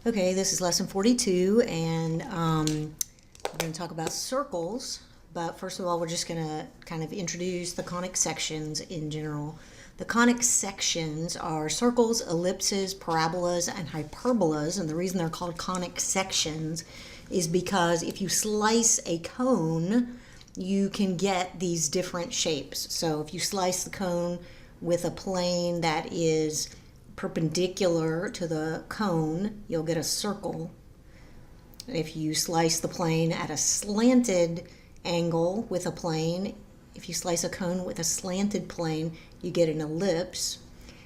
Okay, this is lesson 42, and we're going to talk about circles. But first of all, we're just going to kind of introduce the conic sections in general. The conic sections are circles, ellipses, parabolas, and hyperbolas. And the reason they're called conic sections is because if you slice a cone, you can get these different shapes. So if you slice the cone with a plane that is perpendicular to the cone, you'll get a circle. If you slice the plane at a slanted angle with a plane, if you slice a cone with a slanted plane, you get an ellipse.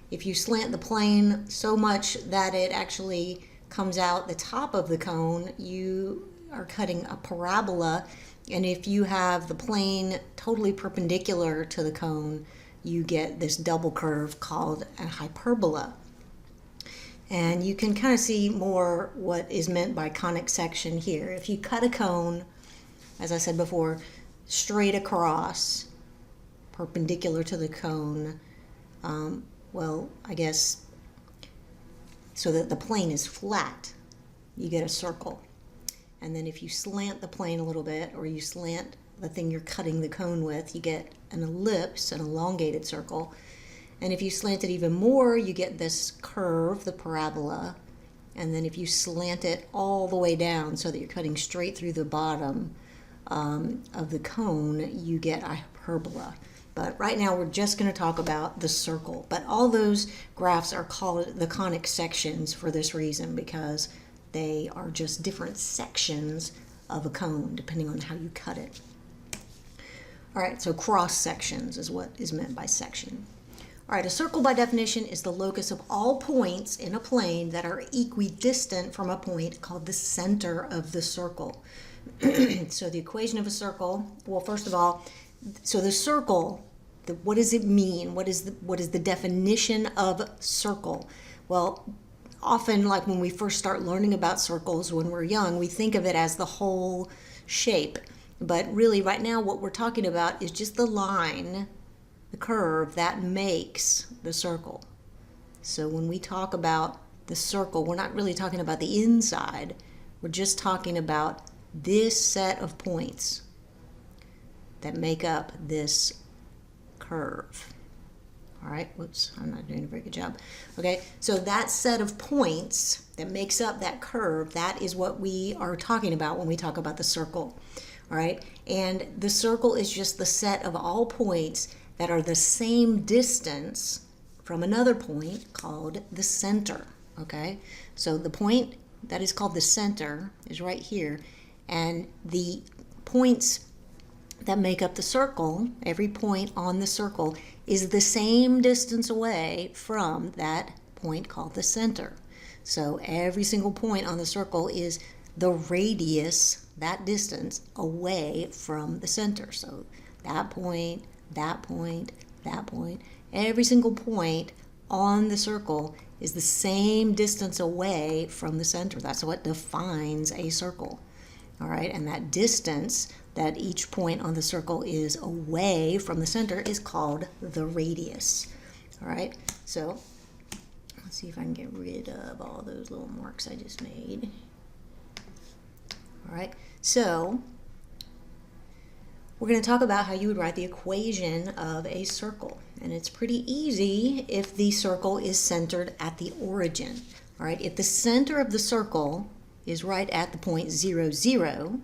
If you slant the plane so much that it actually comes out the top of the cone, you are cutting a parabola. And if you have the plane totally perpendicular to the cone, you get this double curve called a hyperbola. And you can kind of see more what is meant by conic section here. If you cut a cone, as I said before, straight across, perpendicular to the cone, I guess so that the plane is flat, you get a circle. And then if you slant the plane a little bit, or you slant the thing you're cutting the cone with, you get an ellipse, an elongated circle. And if you slant it even more, you get this curve, the parabola. And then if you slant it all the way down so that you're cutting straight through the bottom of the cone, you get a hyperbola. But right now we're just going to talk about the circle. But all those graphs are called the conic sections for this reason, because they are just different sections of a cone depending on how you cut it. All right, so cross sections is what is meant by section. All right, a circle by definition is the locus of all points in a plane that are equidistant from a point called the center of the circle. So the equation of a circle, well, first of all, so the circle, what does it mean? What is the definition of circle? Well, often, like when we first start learning about circles when we're young, we think of it as the whole shape. But really, right now, what we're talking about is just the line, the curve that makes the circle. So when we talk about the circle, we're not really talking about the inside. We're just talking about this set of points that make up this curve. All right, whoops, I'm not doing a very good job. Okay, so that set of points that makes up that curve, that is what we are talking about when we talk about the circle. All right, and the circle is just the set of all points that are the same distance from another point called the center. Okay, so the point that is called the center is right here, and the points that make up the circle, every point on the circle, is the same distance away from that point called the center. So every single point on the circle is the radius, that distance, away from the center. So that point, that point, that point, every single point on the circle is the same distance away from the center. That's what defines a circle. All right, and that distance that each point on the circle is away from the center is called the radius. All right, so let's see if I can get rid of all those little marks I just made. All right, so we're going to talk about how you would write the equation of a circle. And it's pretty easy if the circle is centered at the origin. All right, if the center of the circle is right at the point 0, 0,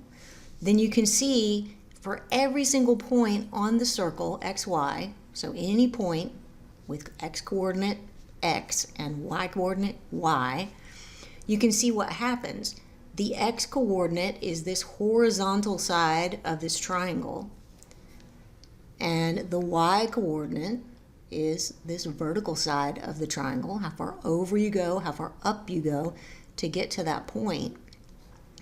then you can see for every single point on the circle, x, y, so any point with x coordinate x and y coordinate y, you can see what happens. The x coordinate is this horizontal side of this triangle, and the y coordinate is this vertical side of the triangle, how far over you go, how far up you go to get to that point,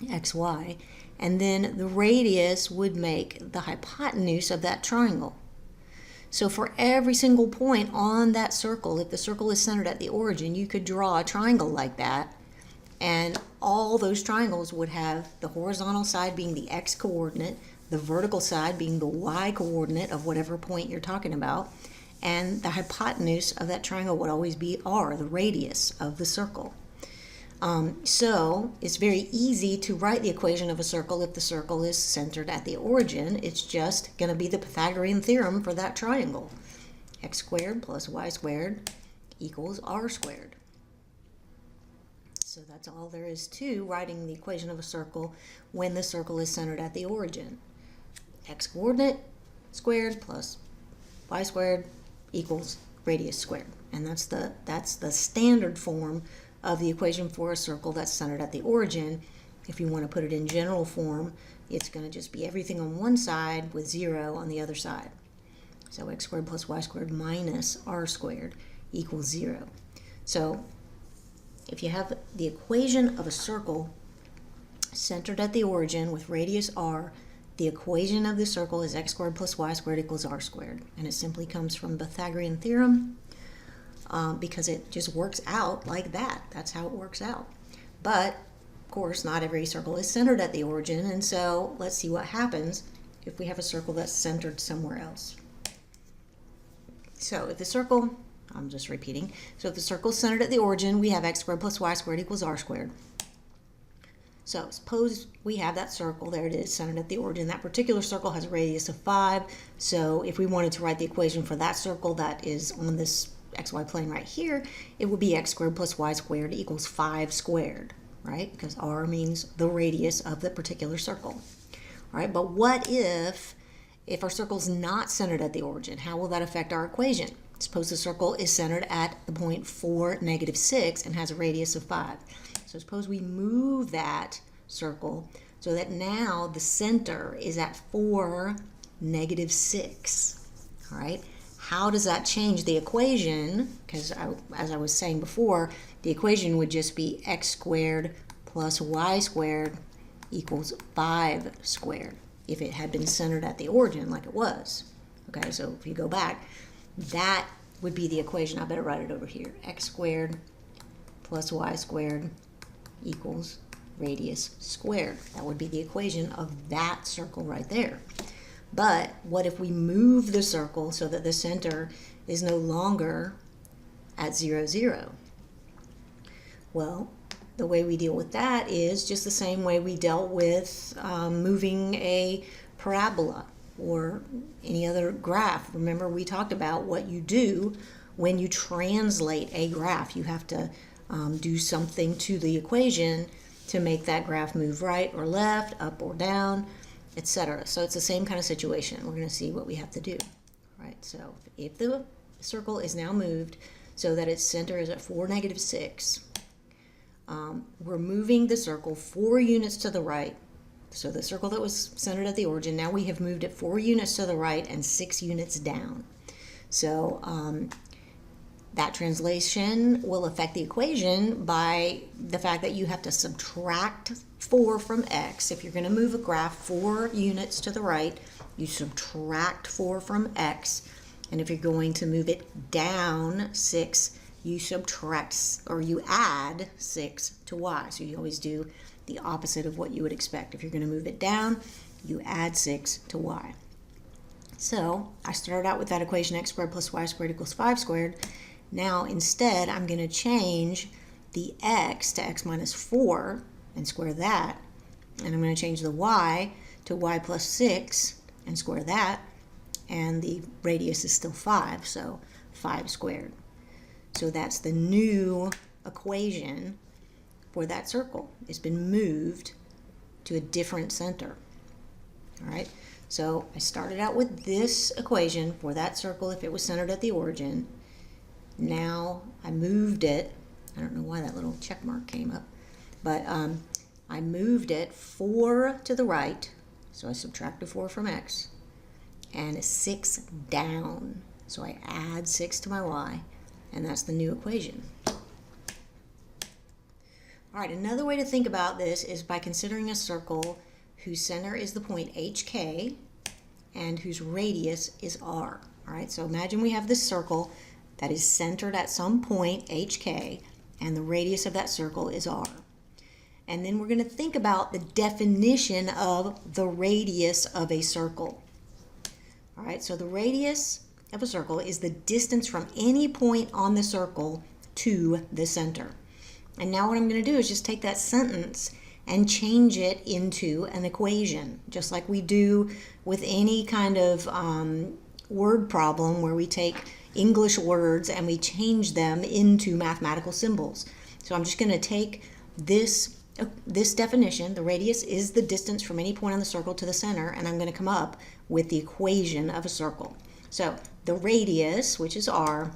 xy, and then the radius would make the hypotenuse of that triangle. So for every single point on that circle, if the circle is centered at the origin, you could draw a triangle like that, and all those triangles would have the horizontal side being the x coordinate, the vertical side being the y coordinate of whatever point you're talking about, and the hypotenuse of that triangle would always be r, the radius of the circle. So it's very easy to write the equation of a circle if the circle is centered at the origin. It's just going to be the Pythagorean theorem for that triangle. X squared plus y squared equals r squared. So that's all there is to writing the equation of a circle when the circle is centered at the origin. X coordinate squared plus y squared equals radius squared. And that's the standard form of the equation for a circle that's centered at the origin. If you want to put it in general form, it's going to just be everything on one side with 0 on the other side. So x squared plus y squared minus r squared equals 0. So if you have the equation of a circle centered at the origin with radius r, the equation of the circle is x squared plus y squared equals r squared. And it simply comes from Pythagorean theorem because it just works out like that. That's how it works out. But, of course, not every circle is centered at the origin, and so let's see what happens if we have a circle that's centered somewhere else. So if the circle, I'm just repeating, so if the circle is centered at the origin, we have x squared plus y squared equals r squared. So suppose we have that circle, there it is, centered at the origin. That particular circle has a radius of 5, so if we wanted to write the equation for that circle that is on this xy plane right here, it would be x squared plus y squared equals 5 squared, right? Because r means the radius of the particular circle. All right, but what if our circle is not centered at the origin? How will that affect our equation? Suppose the circle is centered at the point 4, -6 and has a radius of 5. So suppose we move that circle so that now the center is at 4, -6. All right. How does that change the equation? Because as I was saying before, the equation would just be x squared plus y squared equals 5 squared if it had been centered at the origin like it was. Okay, so if you go back, that would be the equation. I better write it over here. X squared plus y squared equals radius squared. That would be the equation of that circle right there. But what if we move the circle so that the center is no longer at 0, 0? Well, the way we deal with that is just the same way we dealt with moving a parabola or any other graph. Remember, we talked about what you do when you translate a graph. You have to do something to the equation to make that graph move right or left, up or down, etc. So it's the same kind of situation. We're going to see what we have to do. All right, so if the circle is now moved so that its center is at 4, -6, we're moving the circle 4 units to the right. So the circle that was centered at the origin, now we have moved it 4 units to the right and 6 units down. So that translation will affect the equation by the fact that you have to subtract 4 from x. If you're going to move a graph 4 units to the right, you subtract 4 from x. And if you're going to move it down 6, you subtract or you add 6 to y. So you always do the opposite of what you would expect. If you're going to move it down, you add 6 to y. So I started out with that equation x squared plus y squared equals 5 squared. Now instead I'm going to change the x to x minus 4 and square that. And I'm going to change the y to y plus 6 and square that. And the radius is still 5, so 5 squared. So that's the new equation for that circle. It's been moved to a different center. All right, so I started out with this equation for that circle if it was centered at the origin. Now I moved it. I don't know why that little check mark came up, but I moved it 4 to the right, so I subtracted 4 from x, and 6 down, so I add 6 to my y, and that's the new equation. All right, another way to think about this is by considering a circle whose center is the point HK and whose radius is r. All right, so imagine we have this circle that is centered at some point HK, and the radius of that circle is r. And then we're going to think about the definition of the radius of a circle. All right, so the radius of a circle is the distance from any point on the circle to the center. And now what I'm going to do is just take that sentence and change it into an equation, just like we do with any kind of word problem where we take English words and we change them into mathematical symbols. So I'm just going to take this definition, the radius is the distance from any point on the circle to the center, and I'm going to come up with the equation of a circle. So the radius, which is r,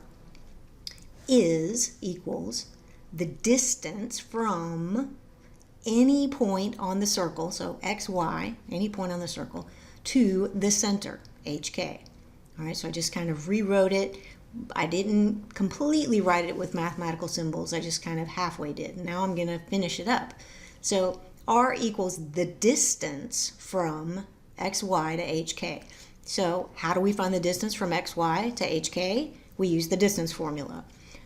is equals the distance from any point on the circle, so x, y, any point on the circle, to the center, hk. All right, so I just kind of rewrote it. I didn't completely write it with mathematical symbols. I just kind of halfway did. Now I'm going to finish it up. So r equals the distance from xy to hk. So how do we find the distance from xy to hk? We use the distance formula.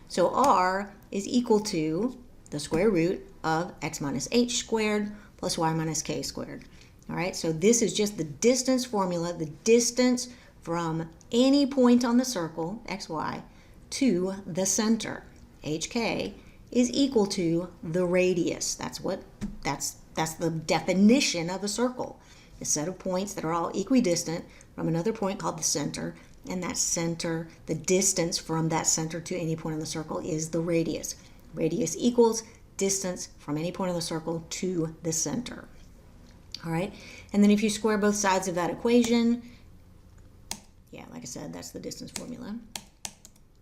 So r is equal to the square root of x minus h squared plus y minus k squared. All right, so this is just the distance formula, the distance from any point on the circle, xy, to the center, hk, is equal to the radius. That's the definition of a circle. A set of points that are all equidistant from another point called the center, and that center, the distance from that center to any point on the circle is the radius. Radius equals distance from any point on the circle to the center. All right, and then if you square both sides of that equation, yeah, like I said, that's the distance formula.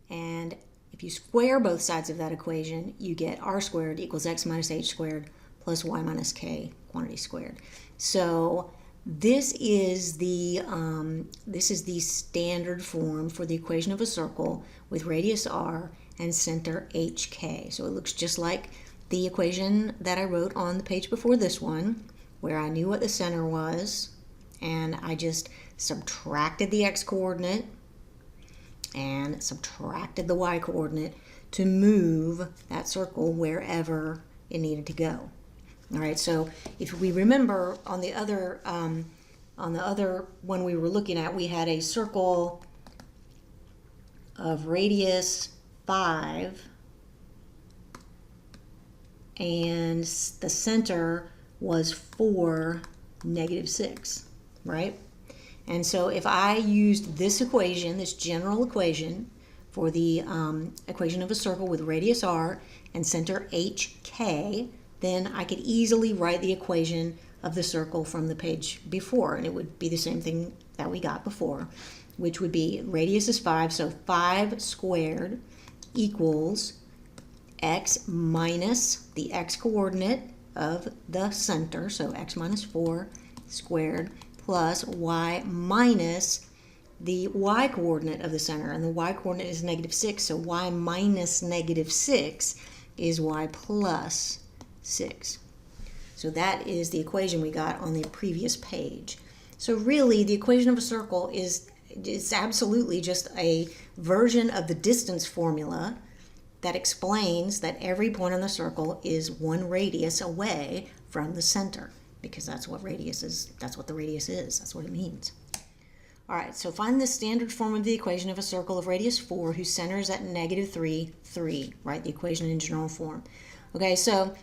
And if you square both sides of that equation, you get r squared equals x minus h squared plus y minus k quantity squared. So this is the standard form for the equation of a circle with radius r and center hk. So it looks just like the equation that I wrote on the page before this one, where I knew what the center was, and I just subtracted the x-coordinate and subtracted the y-coordinate to move that circle wherever it needed to go. All right, so if we remember on the other one we were looking at, we had a circle of radius 5 and the center was 4, -6, right? And so if I used this equation, this general equation, for the equation of a circle with radius r and center hk, then I could easily write the equation of the circle from the page before, and it would be the same thing that we got before, which would be radius is 5, so 5 squared equals x minus the x-coordinate of the center, so x minus 4 squared, plus y minus the y-coordinate of the center, and the y-coordinate is -6, so y minus -6 is y plus 6. So that is the equation we got on the previous page. So really, the equation of a circle is absolutely just a version of the distance formula that explains that every point on the circle is 1 radius away from the center, because that's what radius is. That's what the radius is. That's what it means. All right, so find the standard form of the equation of a circle of radius 4 whose center is at -3, 3, right? The equation in general form. Okay, so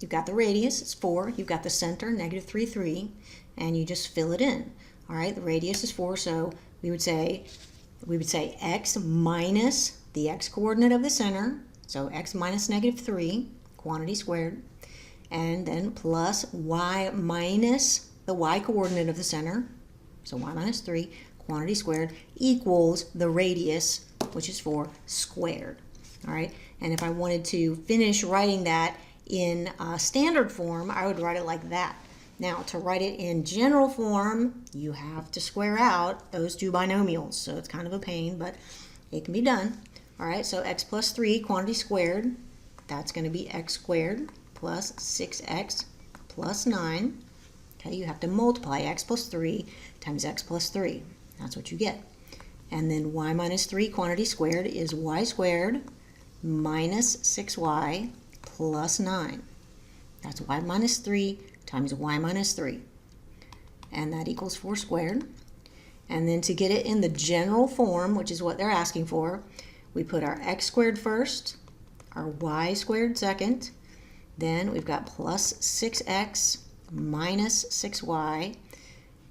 you've got the radius, it's 4. You've got the center, -3, 3, and you just fill it in. All right, the radius is 4, so we would say x minus the x-coordinate of the center, so x minus -3, quantity squared, and then plus y minus the y-coordinate of the center, so y minus 3, quantity squared, equals the radius, which is 4, squared. All right, and if I wanted to finish writing that in standard form, I would write it like that. Now, to write it in general form, you have to square out those two binomials, so it's kind of a pain, but it can be done. All right, so x plus 3, quantity squared, that's going to be x squared plus 6x plus 9. Okay, you have to multiply x plus 3 times x plus 3. That's what you get. And then y minus 3, quantity squared, is y squared minus 6y plus 9. That's y minus 3 times y minus 3. And that equals 4 squared. And then to get it in the general form, which is what they're asking for, we put our x squared first, our y squared second. Then we've got plus 6x minus 6y.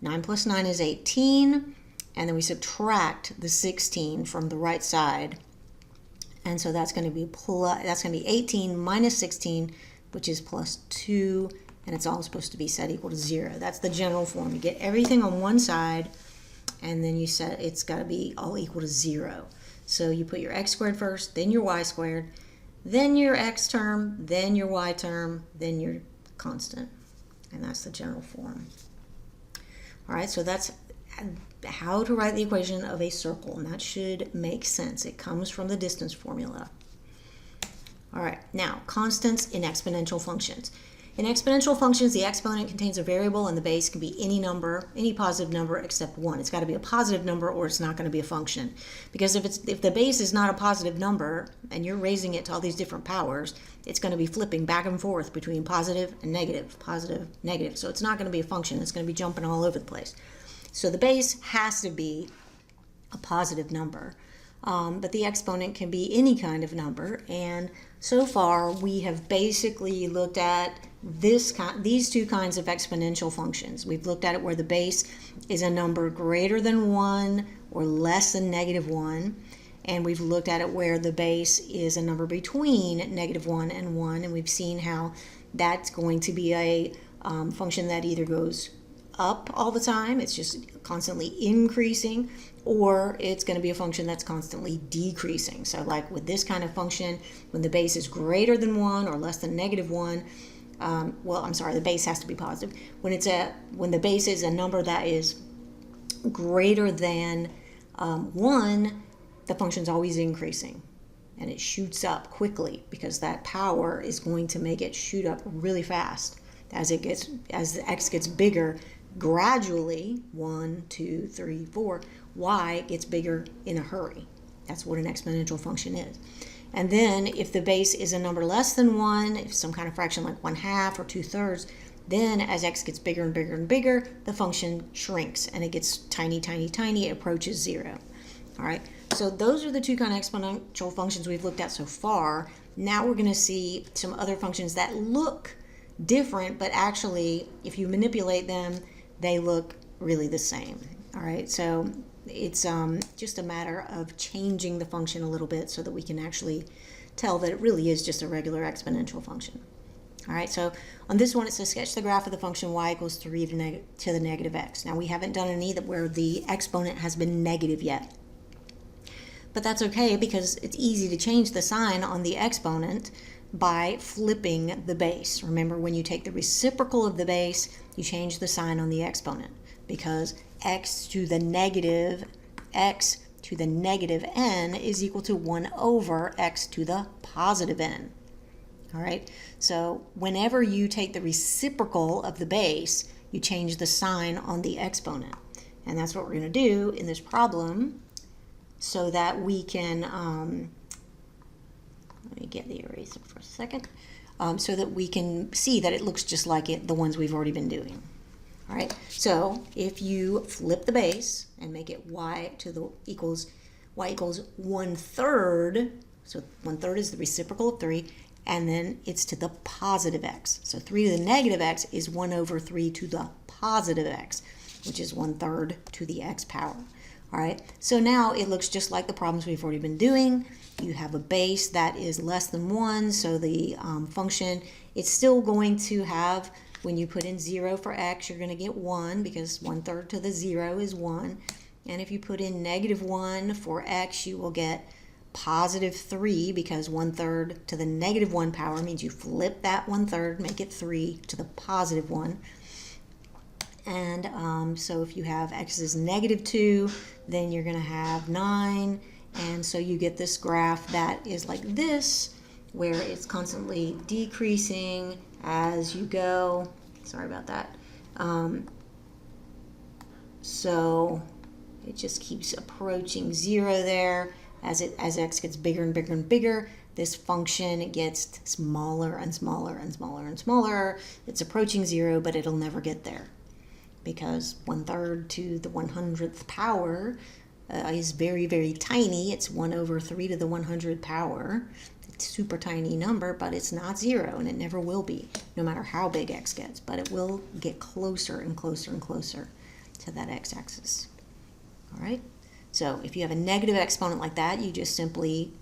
9 plus 9 is 18. And then we subtract the 16 from the right side. And so that's going to be 18 minus 16, which is plus 2. And it's all supposed to be set equal to 0. That's the general form. You get everything on one side, and then you set it's got to be all equal to 0. So you put your x squared first, then your y squared, then your x term, then your y term, then your constant. And that's the general form. All right, so that's how to write the equation of a circle, and that should make sense. It comes from the distance formula. All right, now constants in exponential functions. In exponential functions, the exponent contains a variable and the base can be any number, any positive number except 1. It's got to be a positive number or it's not going to be a function. Because if the base is not a positive number and you're raising it to all these different powers, it's going to be flipping back and forth between positive and negative, positive, negative. So it's not going to be a function. It's going to be jumping all over the place. So the base has to be a positive number. But the exponent can be any kind of number. And so far, we have basically looked at these two kinds of exponential functions. We've looked at it where the base is a number greater than 1 or less than negative 1. And we've looked at it where the base is a number between negative 1 and 1. And we've seen how that's going to be a function that either goes up all the time, it's just constantly increasing, or it's going to be a function that's constantly decreasing. So like with this kind of function, when the base is greater than 1 or less than negative 1, the base has to be positive. When the base is a number that is greater than 1, the function is always increasing. And it shoots up quickly because that power is going to make it shoot up really fast. As the x gets bigger, gradually, 1, 2, 3, 4, y gets bigger in a hurry. That's what an exponential function is. And then if the base is a number less than 1, if some kind of fraction like 1/2 or 2/3, then as x gets bigger and bigger and bigger, the function shrinks and it gets tiny, tiny, tiny, it approaches 0. All right, so those are the two kind of exponential functions we've looked at so far. Now we're going to see some other functions that look different, but actually, if you manipulate them, they look really the same. All right, so it's just a matter of changing the function a little bit so that we can actually tell that it really is just a regular exponential function. All right, so on this one, it says sketch the graph of the function y equals 3 to the negative x. Now, we haven't done any where the exponent has been negative yet. But that's okay because it's easy to change the sign on the exponent by flipping the base. Remember, when you take the reciprocal of the base, you change the sign on the exponent because x to the negative n is equal to 1 over x to the positive n. All right, so whenever you take the reciprocal of the base, you change the sign on the exponent. And that's what we're going to do in this problem so that we can, let me get the eraser for a second, so that we can see that it looks just like the ones we've already been doing. All right, so if you flip the base and make it y equals 1/3, so 1/3 is the reciprocal of 3, and then it's to the positive x. So 3 to the negative x is 1 over 3 to the positive x, which is 1/3 to the x power. All right, so now it looks just like the problems we've already been doing. You have a base that is less than 1, so the function, it's still going to have, when you put in 0 for x, you're going to get 1 because 1/3 to the 0 is 1. And if you put in negative 1 for x, you will get positive 3 because 1/3 to the negative 1 power means you flip that 1/3, make it 3 to the positive 1. And so if you have x is negative 2, then you're going to have 9. And so you get this graph that is like this, where it's constantly decreasing as you go. Sorry about that. So it just keeps approaching 0 there. As x gets bigger and bigger and bigger, this function gets smaller and smaller and smaller and smaller. It's approaching 0, but it'll never get there because 1/3 to the 100th power is very, very tiny. It's 1 over 3 to the 100th power. super tiny number, but it's not 0, and it never will be, no matter how big x gets. But it will get closer and closer and closer to that x-axis. All right? So if you have a negative exponent like that, you just simply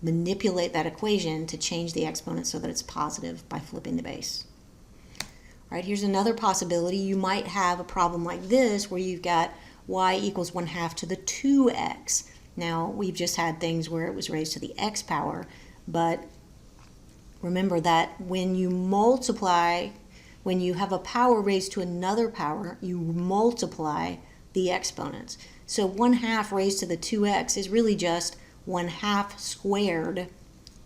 manipulate that equation to change the exponent so that it's positive by flipping the base. All right, here's another possibility. You might have a problem like this where you've got y equals 1/2 to the 2x. Now, we've just had things where it was raised to the x power, but remember that when you multiply, when you have a power raised to another power, you multiply the exponents. So 1/2 raised to the 2x is really just 1/2 squared,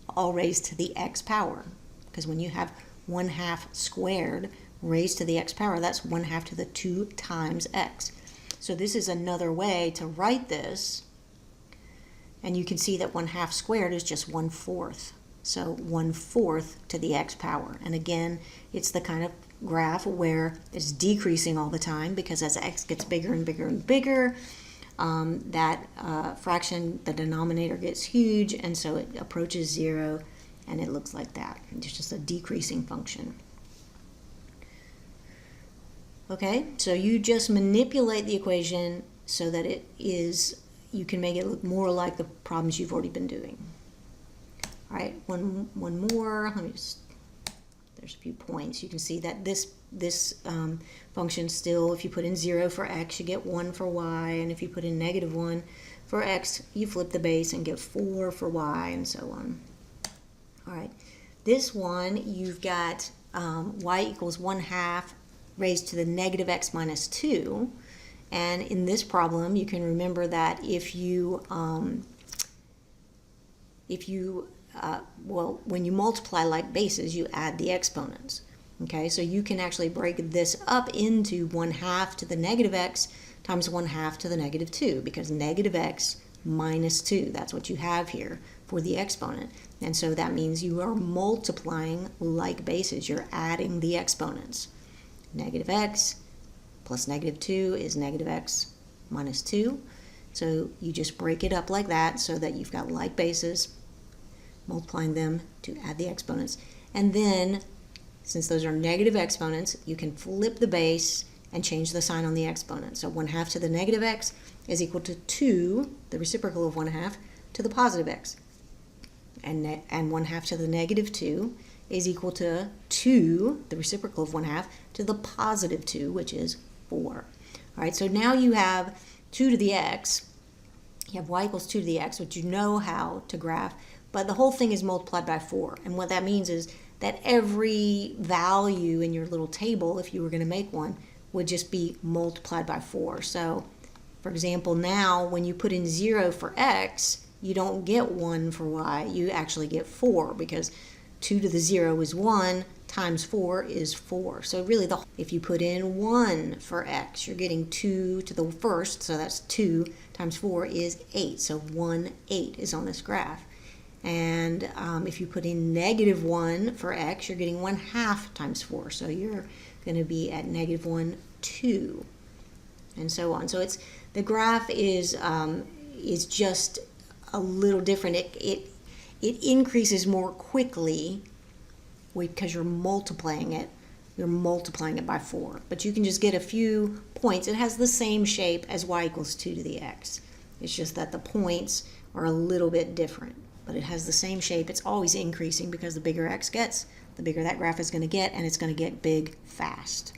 all raised to the x power. Because when you have 1/2 squared raised to the x power, that's 1/2 to the 2 times x. So this is another way to write this. And you can see that 1/2 squared is just 1/4. So 1/4 to the x power. And again, it's the kind of graph where it's decreasing all the time, because as x gets bigger and bigger and bigger, that fraction, the denominator, gets huge, and so it approaches 0, and it looks like that. It's just a decreasing function. Okay, so you just manipulate the equation so that you can make it look more like the problems you've already been doing. All right, one more. Let me just, there's a few points. You can see that this function still, if you put in 0 for x, you get 1 for y, and if you put in -1 for x, you flip the base and get 4 for y, and so on. All right, this one, you've got y equals 1/2 raised to the -x minus 2, and in this problem, you can remember that if you when you multiply like bases, you add the exponents. Okay, so you can actually break this up into 1/2 to the -x times 1/2 to the -2, because -x minus 2, that's what you have here for the exponent. And so that means you are multiplying like bases. You're adding the exponents. -x plus -2 is -x minus 2. So you just break it up like that so that you've got like bases, multiplying them to add the exponents. And then, since those are negative exponents, you can flip the base and change the sign on the exponent. So 1/2 to the -x is equal to 2, the reciprocal of 1/2, to the positive x. And 1/2 to the -2 is equal to 2, the reciprocal of 1/2, to the positive 2, which is 4. All right, so now you have 2 to the x. You have y equals 2 to the x, which you know how to graph, but the whole thing is multiplied by 4. And what that means is that every value in your little table, if you were going to make one, would just be multiplied by 4. So, for example, now when you put in 0 for x, you don't get 1 for y. You actually get 4, because 2 to the 0 is 1 times 4 is 4. So really, if you put in 1 for x, you're getting 2 to the first, so that's 2 times 4 is 8. So 1/8 is on this graph. And if you put in -1 for x, you're getting 1/2 times 4. So you're going to be at -1, 2, and so on. So the graph is just a little different. It increases more quickly because you're multiplying it. You're multiplying it by 4. But you can just get a few points. It has the same shape as y equals 2 to the x. It's just that the points are a little bit different. But it has the same shape. It's always increasing, because the bigger x gets, the bigger that graph is going to get, and it's going to get big fast.